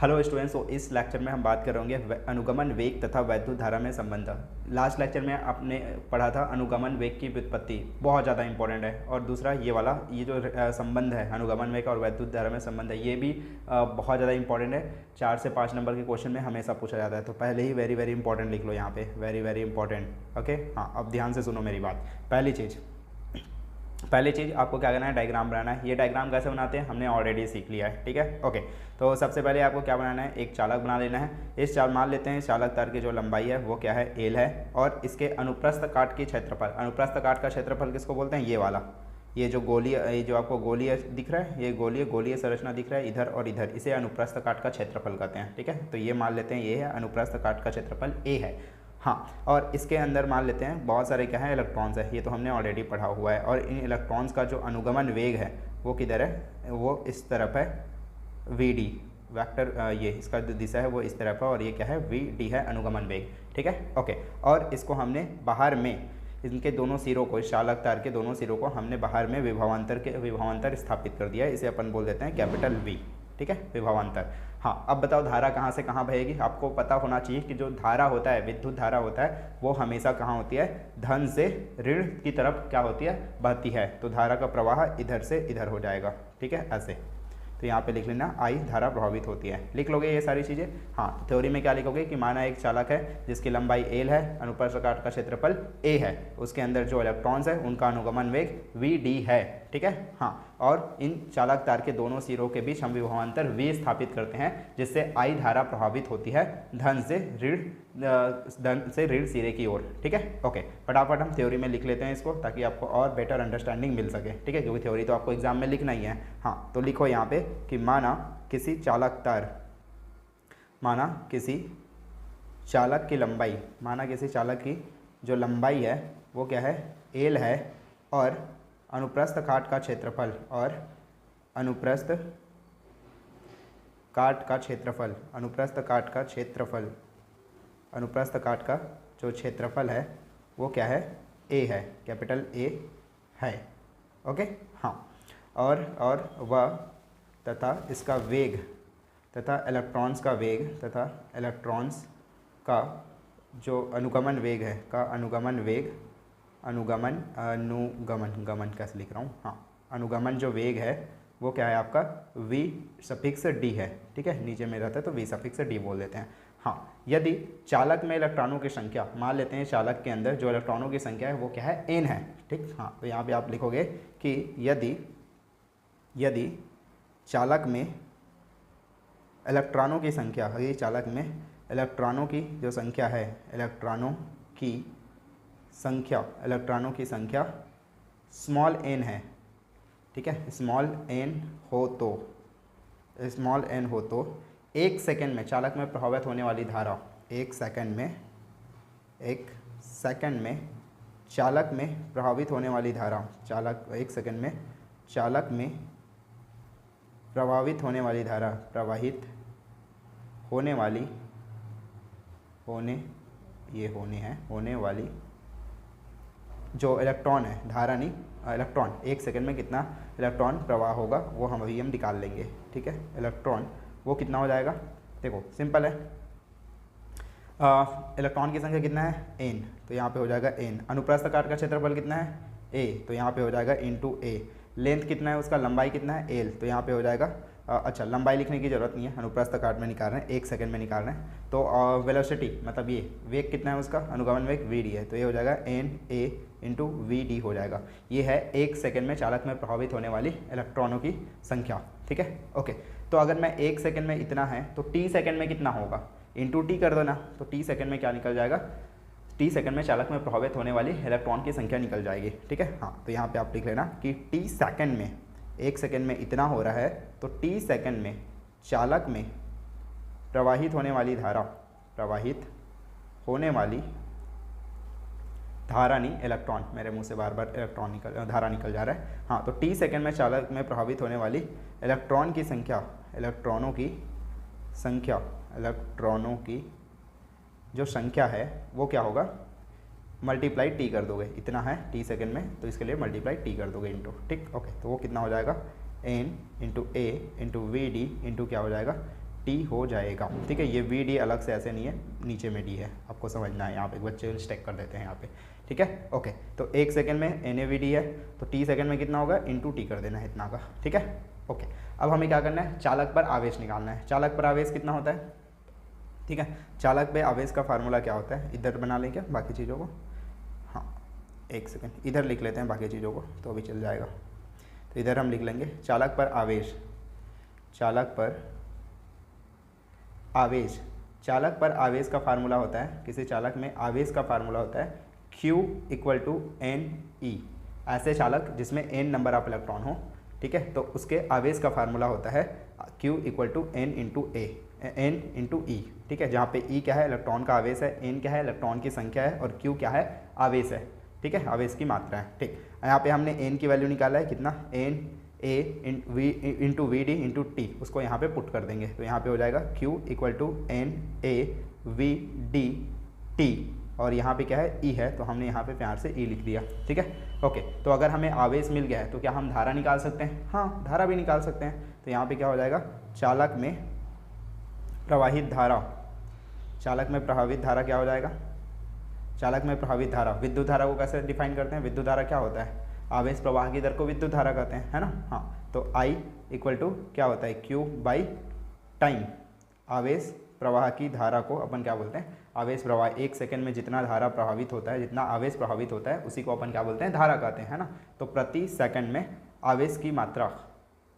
Hello students, तो इस lecture में हम बात करेंगे अनुगमन वेग तथा वैद्युत धारा में संबंध। लास्ट लेक्चर में आपने पढ़ा था अनुगमन वेग की व्युत्पत्ति, बहुत ज़्यादा इंपॉर्टेंट है। और दूसरा ये वाला, ये जो संबंध है अनुगमन वेग और वैद्युत धारा में संबंध है, ये भी बहुत ज़्यादा इंपॉर्टेंट है। 4 से 5 नंबर के क्वेश्चन में हमेशा पूछा जाता है, तो पहले ही वेरी वेरी इंपॉर्टेंट लिख लो यहाँ पे, वेरी वेरी इंपॉर्टेंट। ओके, हाँ, अब ध्यान से सुनो मेरी बात। पहली चीज़ आपको क्या करना है, डायग्राम बनाना है। ये डायग्राम कैसे बनाते हैं हमने ऑलरेडी सीख लिया है, ठीक है। ओके, तो सबसे पहले आपको क्या बनाना है, एक चालक बना लेना है। इस मान लेते हैं चालक तार की जो लंबाई है वो क्या है, एल है, और इसके अनुप्रस्थ काट की क्षेत्रफल, अनुप्रस्थ काट का क्षेत्रफल किसको बोलते हैं, ये वाला, ये जो गोलीय, ये जो आपको गोलीय दिख रहा है, ये गोलीय संरचना दिख रहा है इधर और इधर, इसे अनुप्रस्थ काट का क्षेत्रफल कहते हैं, ठीक है। तो ये मान लेते हैं ये है अनुप्रस्थ काट का क्षेत्रफल ए है। हाँ, और इसके अंदर मान लेते हैं बहुत सारे क्या है, इलेक्ट्रॉन्स है, ये तो हमने ऑलरेडी पढ़ा हुआ है। और इन इलेक्ट्रॉन्स का जो अनुगमन वेग है वो किधर है, वो इस तरफ है, वी डी वेक्टर, ये इसका जो दिशा है वो इस तरफ है, और ये क्या है, वी डी है अनुगमन वेग, ठीक है। ओके, और इसको हमने बाहर में इनके दोनों सिरों को, इस चालक तार के दोनों सिरों को हमने बाहर में विभवांतर स्थापित कर दिया है। इसे अपन बोल देते हैं कैपिटल वी, ठीक है, विभवांतर। हाँ, अब बताओ धारा कहाँ से कहाँ बहेगी। आपको पता होना चाहिए कि जो धारा होता है, विद्युत धारा होता है, वो हमेशा कहाँ होती है, धन से ऋण की तरफ क्या होती है, बहती है। तो धारा का प्रवाह इधर से इधर हो जाएगा, ठीक है, ऐसे। तो यहाँ पे लिख लेना आई धारा प्रभावित होती है, लिख लोगे ये सारी चीज़ें। हाँ, थ्योरी में क्या लिखोगे कि माना एक चालक है जिसकी लंबाई एल है, अनुप्रस्थ काट का क्षेत्रफल ए है, उसके अंदर जो इलेक्ट्रॉन्स है उनका अनुगमन वेग वी डी है, ठीक है। हाँ, और इन चालक तार के दोनों सिरों के बीच हम विभवांतर वी स्थापित करते हैं, जिससे आई धारा प्रभावित होती है धन से ऋण सिरे की ओर, ठीक है। ओके, फटाफट हम थ्योरी में लिख लेते हैं इसको, ताकि आपको और बेटर अंडरस्टैंडिंग मिल सके, ठीक है, क्योंकि थ्योरी तो आपको एग्जाम में लिखना ही है। हाँ, तो लिखो यहाँ पे कि माना किसी चालक की जो लंबाई है वो क्या है, एल है, और अनुप्रस्थ काट का क्षेत्रफल, अनुप्रस्थ काट का जो क्षेत्रफल है वो क्या है, ए है, कैपिटल ए है। ओके, हाँ, और वह तथा इसका वेग तथा इलेक्ट्रॉन्स का जो अनुगमन वेग है, अनुगमन कैसे लिख रहा हूँ, हाँ, अनुगमन जो वेग है वो क्या है आपका, v सफिक्स डी है, ठीक है, नीचे में रहता है तो v सफिक्स डी बोल देते हैं। हाँ, यदि चालक में इलेक्ट्रॉनों की संख्या, मान लेते हैं चालक के अंदर जो इलेक्ट्रॉनों की संख्या है वो क्या है, n है, ठीक। हाँ, तो यहाँ पे आप लिखोगे कि यदि चालक में इलेक्ट्रॉनों की संख्या, ये चालक में इलेक्ट्रॉनों की जो संख्या है, इलेक्ट्रॉनों की संख्या स्मॉल n है, ठीक है, स्मॉल n हो तो 1 सेकेंड में चालक में प्रभावित होने वाली धारा, 1 सेकेंड में चालक में प्रभावित होने वाली धारा, 1 सेकेंड में चालक में प्रभावित होने वाली धारा, होने वाली जो इलेक्ट्रॉन है, धारा नहीं, इलेक्ट्रॉन, 1 सेकेंड में कितना इलेक्ट्रॉन प्रवाह होगा वो हम निकाल लेंगे, ठीक है। इलेक्ट्रॉन वो कितना हो जाएगा, देखो सिंपल है, इलेक्ट्रॉन की संख्या कितना है, n, तो यहाँ पे हो जाएगा n। अनुप्रस्थ काट का क्षेत्रफल कितना है, a, तो यहाँ पे हो जाएगा इंटू a। लेंथ कितना है उसका, लंबाई कितना है, l, तो यहाँ पे हो जाएगा, अच्छा, लंबाई लिखने की ज़रूरत नहीं है, अनुप्रस्थ काट में निकाल रहे हैं, 1 सेकेंड में निकाल रहे हैं। तो वेलोसिटी मतलब ये वेग कितना है उसका, अनुगमन वेग वी डी है, तो ये हो जाएगा N A into V D हो जाएगा। ये है 1 सेकेंड में चालक में प्रभावित होने वाली इलेक्ट्रॉनों की संख्या, ठीक है। ओके, तो अगर मैं 1 सेकेंड में इतना है तो टी सेकेंड में कितना होगा, इंटू टी कर दो ना, तो टी सेकेंड में क्या निकल जाएगा, टी सेकेंड में चालक में प्रभावित होने वाली इलेक्ट्रॉन की संख्या निकल जाएगी, ठीक है। हाँ, तो यहाँ पे आप लिख लेना कि टी सेकेंड में, 1 सेकेंड में इतना हो रहा है, तो टी सेकेंड में चालक में प्रवाहित होने वाली धारा नहीं, इलेक्ट्रॉन, मेरे मुंह से बार बार धारा निकल जा रहा है। हाँ, तो टी सेकेंड में चालक में प्रभावित होने वाली इलेक्ट्रॉनों की जो संख्या है वो क्या होगा, मल्टीप्लाई टी कर दोगे, इतना है टी सेकेंड में, तो इसके लिए मल्टीप्लाई टी कर दोगे इंटू, ठीक। ओके, तो वो कितना हो जाएगा, n into A into V D into क्या हो जाएगा, टी हो जाएगा। ठीक है, ये वी डी अलग से ऐसे नहीं है, नीचे में डी है, आपको समझना है। यहाँ पे बच्चे मिस्टेक कर देते हैं यहाँ पे। ठीक है, ओके। तो 1 सेकंड में एन ए वी डी है, तो टी सेकंड में कितना होगा, इंटू टी कर देना है इतना का। ठीक है, ओके। अब हमें क्या करना है, चालक पर आवेश निकालना है। चालक पर आवेश कितना होता है, ठीक है। चालक पे आवेश का फार्मूला क्या होता है, इधर बना लें क्या बाकी चीज़ों को, हाँ 1 सेकंड इधर लिख लेते हैं बाकी चीज़ों को, तो अभी चल जाएगा। तो इधर हम लिख लेंगे चालक पर आवेश, चालक पर आवेश, चालक पर आवेश का फार्मूला होता है, किसी चालक में आवेश का फार्मूला होता है Q = NE। ऐसे चालक जिसमें n नंबर ऑफ इलेक्ट्रॉन हो, ठीक है, तो उसके आवेश का फार्मूला होता है Q = N × E। ठीक है, जहाँ पे E क्या है, इलेक्ट्रॉन का आवेश है, N क्या है, इलेक्ट्रॉन की संख्या है, और Q क्या है, आवेश है। ठीक है, आवेश की मात्रा है। ठीक, यहाँ पे हमने N की वैल्यू निकाला है कितना, N A × V D × T, उसको यहाँ पे पुट कर देंगे, तो यहाँ पे हो जाएगा Q = N A V D T, और यहाँ पे क्या है, E है, तो हमने यहाँ पे प्यार से E लिख दिया। ठीक है, ओके। तो अगर हमें आवेश मिल गया है तो क्या हम धारा निकाल सकते हैं, हाँ धारा भी निकाल सकते हैं। तो यहाँ पे क्या हो जाएगा, चालक में प्रवाहित धारा, चालक में प्रभावित धारा क्या हो जाएगा, चालक में प्रभावित धारा। विद्युत धारा को कैसे डिफाइन करते हैं, विद्युत धारा क्या होता है, आवेश प्रवाह की दर को विद्युत धारा कहते हैं, है ना। हाँ, तो I = क्या होता है, Q/टाइम। आवेश प्रवाह की धारा को अपन क्या बोलते हैं, आवेश प्रवाह। 1 सेकंड में जितना धारा प्रभावित होता है, जितना आवेश प्रभावित होता है, उसी को अपन क्या बोलते हैं, धारा कहते हैं, है ना। तो प्रति सेकंड में आवेश की मात्रा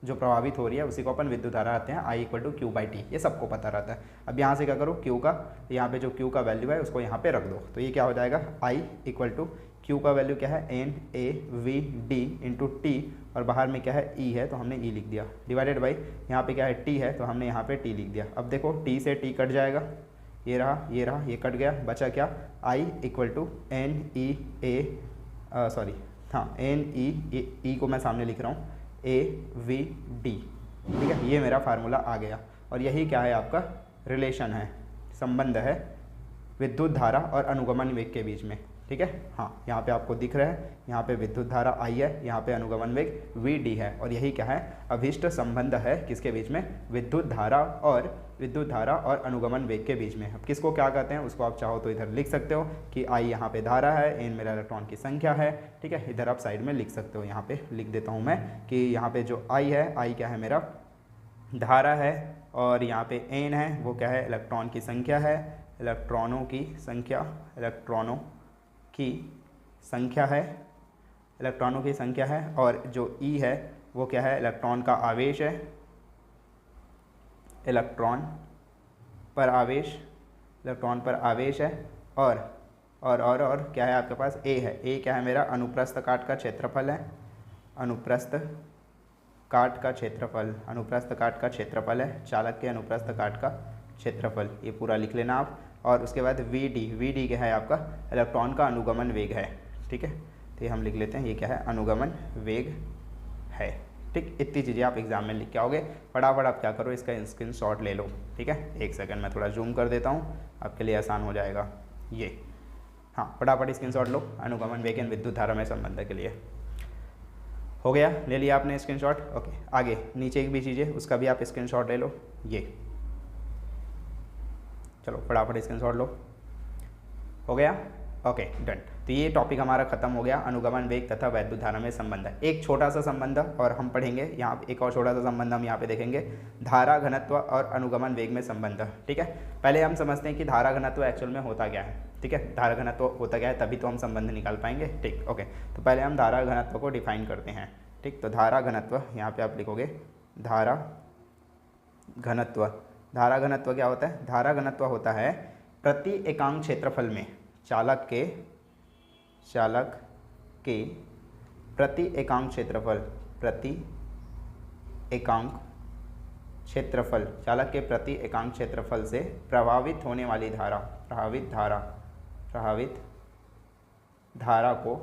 जो प्रभावित हो रही है उसी को अपन विद्युत धारा कहते हैं। I = Q/T, ये सबको पता रहता है। अब यहाँ से क्या करो, Q का, यहाँ पे जो Q का वैल्यू है उसको यहाँ पे रख दो, तो ये क्या हो जाएगा, I = Q का वैल्यू क्या है, N A V D × T, और बाहर में क्या है, E है, तो हमने E लिख दिया, डिवाइडेड बाई यहाँ पे क्या है, T है, तो हमने यहाँ पे T लिख दिया। अब देखो T से T कट जाएगा, ये रहा, ये रहा, ये कट गया, बचा क्या, I = N E A sorry हाँ N E को मैं सामने लिख रहा हूँ, A V D। ठीक है, ये मेरा फार्मूला आ गया, और यही क्या है, आपका रिलेशन है, संबंध है विद्युत धारा और अनुगमन वेग के बीच में। ठीक है, हाँ यहाँ पे आपको दिख रहा है, यहाँ पे विद्युत धारा I है, यहाँ पे अनुगमन वेग VD है, और यही क्या है, अभिष्ट संबंध है किसके बीच में, विद्युत धारा और अनुगमन वेग के बीच में। अब किसको क्या कहते हैं उसको आप चाहो तो इधर लिख सकते हो कि I यहाँ पे धारा है, N मेरा इलेक्ट्रॉन की संख्या है। ठीक है, इधर आप साइड में लिख सकते हो, यहाँ पे लिख देता हूँ मैं कि यहाँ पे जो I है, I क्या है, मेरा धारा है, और यहाँ पे N है, वो क्या है, इलेक्ट्रॉन की संख्या है, इलेक्ट्रॉनों की संख्या, इलेक्ट्रॉनों की संख्या है, इलेक्ट्रॉनों की संख्या है, और जो E है वो क्या है, इलेक्ट्रॉन का आवेश है, इलेक्ट्रॉन पर आवेश, इलेक्ट्रॉन पर आवेश है, और क्या है आपके पास, A है। A क्या है, मेरा अनुप्रस्थ काट का क्षेत्रफल है, अनुप्रस्थ काट का क्षेत्रफल, अनुप्रस्थ काट का क्षेत्रफल है, चालक के अनुप्रस्थ काट का क्षेत्रफल, ये पूरा लिख लेना आप। और उसके बाद VD क्या है, आपका इलेक्ट्रॉन का अनुगमन वेग है। ठीक है, तो ये हम लिख लेते हैं, ये क्या है, अनुगमन वेग है। ठीक, इतनी चीज़ें आप एग्जाम में लिख के आओगे। फटाफट आप क्या करो, इसका स्क्रीनशॉट ले लो। ठीक है, 1 सेकंड में थोड़ा जूम कर देता हूँ, आपके लिए आसान हो जाएगा ये। हाँ, फटाफट स्क्रीनशॉट लो, अनुगमन वेग एंड विद्युत धारा में संबंध के लिए। हो गया, ले लिया आपने स्क्रीनशॉट। ओके, आगे नीचे एक भी चीज़ें उसका भी आप स्क्रीनशॉट ले लो। ये चलो फटाफट स्क्रीनशॉट लो, हो गया, ओके डन। तो ये टॉपिक हमारा खत्म हो गया, अनुगमन वेग तथा वैद्युत धारा में संबंध। एक छोटा सा संबंध और हम पढ़ेंगे यहाँ, एक और छोटा सा संबंध हम यहाँ पे देखेंगे, धारा घनत्व और अनुगमन वेग में संबंध। ठीक है, पहले हम समझते हैं कि धारा घनत्व एक्चुअल में होता क्या है। ठीक है, धारा घनत्व होता क्या है, तभी तो हम संबंध निकाल पाएंगे। ठीक, ओके, तो पहले हम धारा घनत्व को डिफाइन करते हैं। ठीक, तो धारा घनत्व यहाँ पे आप लिखोगे, धारा घनत्व। धारा घनत्व क्या होता है, धारा घनत्व होता है प्रति एकांक क्षेत्रफल में चालक के प्रति एकांक क्षेत्रफल, प्रति एकांक क्षेत्रफल, चालक के प्रति एकांक क्षेत्रफल से प्रभावित होने वाली धारा, प्रभावित धारा को,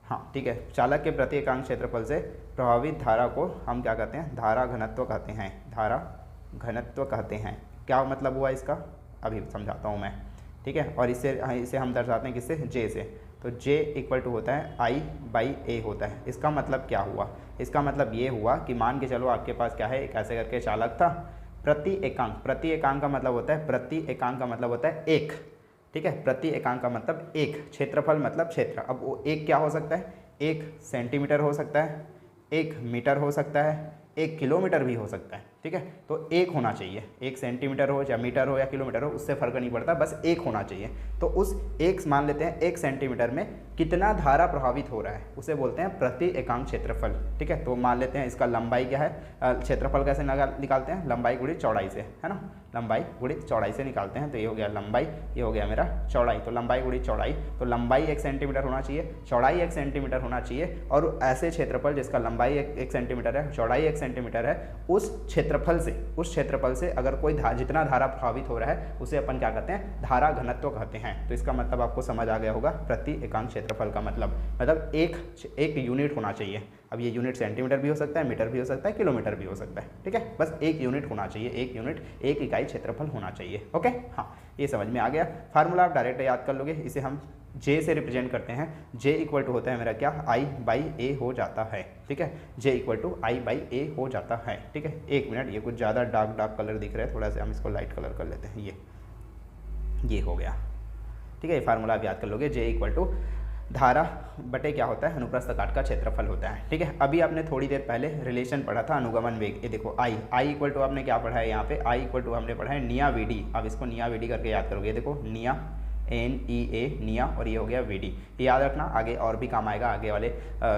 हाँ ठीक है, चालक के प्रति एकांक क्षेत्रफल से प्रभावित धारा को हम क्या कहते हैं, धारा घनत्व कहते हैं। धारा घनत्व कहते हैं। क्या मतलब हुआ इसका, अभी समझाता हूँ मैं। ठीक है, और इसे हम दर्शाते हैं किससे, J से। तो J = होता है I/A होता है। इसका मतलब क्या हुआ, इसका मतलब ये हुआ कि मान के चलो आपके पास क्या है, एक ऐसे करके चालक था, प्रति एकांक का मतलब होता है, प्रति एकांक का मतलब होता है एक, ठीक है। प्रति एकांक का मतलब एक, क्षेत्रफल मतलब क्षेत्र। अब वो एक क्या हो सकता है, 1 सेंटीमीटर हो सकता है, 1 मीटर हो सकता है, 1 किलोमीटर भी हो सकता है, ठीक है। तो 1 होना चाहिए, 1 सेंटीमीटर हो या मीटर हो या किलोमीटर हो, उससे फर्क नहीं पड़ता, बस 1 होना चाहिए। तो उस 1 मान लेते हैं 1 सेंटीमीटर में कितना धारा प्रभावित हो रहा है, उसे बोलते हैं प्रति एकांक क्षेत्रफल, ठीक है। तो मान लेते हैं इसका लंबाई क्या है, क्षेत्रफल कैसे निकालते हैं, लंबाई गुणित चौड़ाई से, है ना, लंबाई गुणित चौड़ाई से निकालते हैं। तो ये हो गया लंबाई, ये हो गया मेरा चौड़ाई। तो लंबाई गुणित चौड़ाई, तो लंबाई 1 सेंटीमीटर होना चाहिए, चौड़ाई 1 सेंटीमीटर होना चाहिए, और ऐसे क्षेत्रफल जिसका लंबाई 1 सेंटीमीटर है, चौड़ाई 1 सेंटीमीटर है, उस क्षेत्रफल से अगर कोई जितना धारा प्रभावित हो रहा है उसे अपन क्या कहते हैं, धारा घनत्व कहते हैं। तो इसका मतलब आपको समझ आ गया होगा, प्रति एकांक क्षेत्रफल का मतलब एक यूनिट होना चाहिए। अब ये यूनिट सेंटीमीटर भी हो सकता है, मीटर भी हो सकता है, किलोमीटर भी हो सकता है, ठीक है। बस 1 यूनिट होना चाहिए, 1 यूनिट, 1 इकाई क्षेत्रफल होना चाहिए। ओके, हाँ, ये समझ में आ गया। फार्मूला आप डायरेक्ट याद कर लोगे, इसे हम J से रिप्रेजेंट करते हैं। J इक्वल टू होता है मेरा क्या, I/A हो जाता है, ठीक है। J इक्वल टू I/A हो जाता है, ठीक है। 1 मिनट, ये कुछ ज़्यादा डार्क कलर दिख रहा है, थोड़ा सा हम इसको लाइट कलर कर लेते हैं। ये हो गया, ठीक है। ये फार्मूला आप याद कर लोगे, J इक्वल टू धारा बटे क्या होता है, अनुप्रस्थ काट का क्षेत्रफल होता है, ठीक है। अभी आपने थोड़ी देर पहले रिलेशन पढ़ा था अनुगमन वेग, ये देखो I इक्वल टू आपने क्या पढ़ा है यहाँ पे, I इक्वल टू हमने पढ़ा है निया VD। अब इसको निया VD करके याद करोगे, ये देखो निया NEA निया, और ये हो गया VD। ये याद रखना, आगे और भी काम आएगा, आगे वाले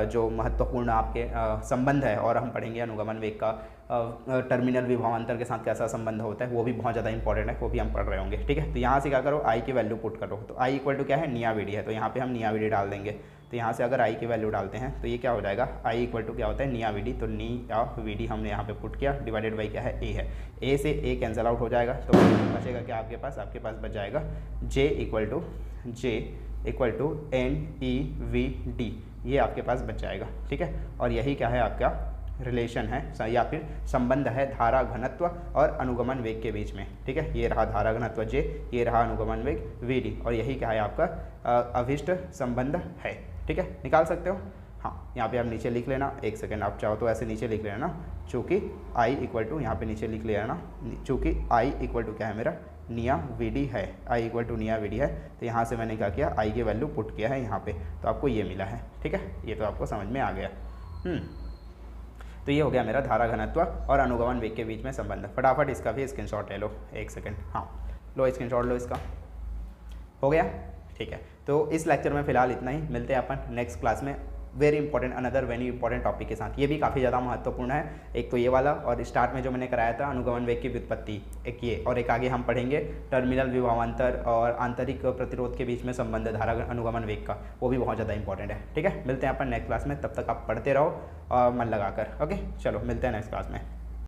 जो महत्वपूर्ण आपके संबंध है, और हम पढ़ेंगे अनुगमन वेग का टर्मिनल विभवांतर के साथ कैसा संबंध होता है, वो भी बहुत ज़्यादा इंपॉर्टेंट है, वो भी हम पढ़ रहे होंगे, ठीक है। तो यहाँ से क्या करो, I की वैल्यू पुट करो। तो I इक्वल टू क्या है, निया VD है, तो यहाँ पे हम निया VD डाल देंगे। तो यहाँ से अगर I की वैल्यू डालते हैं तो ये क्या हो जाएगा, I इक्वल टू क्या होता है, निया VD। तो निया VD हमने यहाँ पे पुट किया, डिवाइडेड बाई क्या है, A है। A से A कैंसिल आउट हो जाएगा, तो बचेगा क्या आपके पास बच जाएगा J इक्वल टू NEVD, ये आपके पास बच जाएगा, ठीक है। और यही क्या है, आपका रिलेशन है या फिर संबंध है धारा घनत्व और अनुगमन वेग के बीच में, ठीक है। ये रहा धारा घनत्व J, ये रहा अनुगमन वेग VD, और यही क्या है आपका अभिष्ट संबंध है, ठीक है। निकाल सकते हो, हाँ। यहाँ पे आप नीचे लिख लेना, 1 सेकेंड, आप चाहो तो ऐसे नीचे लिख लेना, चूँकि I इक्वल टू यहाँ पे नीचे लिख लेना, चूँकि I इक्वल टू क्या है मेरा, निया VD है, I इक्वल टू निया VD है। तो यहाँ से मैंने क्या किया, I की वैल्यू पुट किया है यहाँ पे, तो आपको ये मिला है, ठीक है। ये तो आपको समझ में आ गया। तो ये हो गया मेरा धारा घनत्व और अनुगमन वेग के बीच में संबंध। फटाफट इसका भी स्क्रीनशॉट ले लो, 1 सेकेंड, हाँ, लो स्क्रीनशॉट लो इसका, हो गया, ठीक है। तो इस लेक्चर में फिलहाल इतना ही, मिलते हैं अपन नेक्स्ट क्लास में very important, another very important topic के साथ। ये भी काफ़ी ज़्यादा महत्वपूर्ण है, एक तो ये वाला, और स्टार्ट में जो मैंने कराया था अनुगमन वेग की व्युत्पत्ति, एक ये, और एक आगे हम पढ़ेंगे टर्मिनल विभवांतर और आंतरिक प्रतिरोध के बीच में संबंध धारा अनुगमन वेग का, वो भी बहुत ज़्यादा इंपॉर्टेंट है, ठीक है। मिलते हैं अपन नेक्स्ट क्लास में, तब तक आप पढ़ते रहो और मन लगाकर। ओके, चलो मिलते हैं नेक्स्ट क्लास में।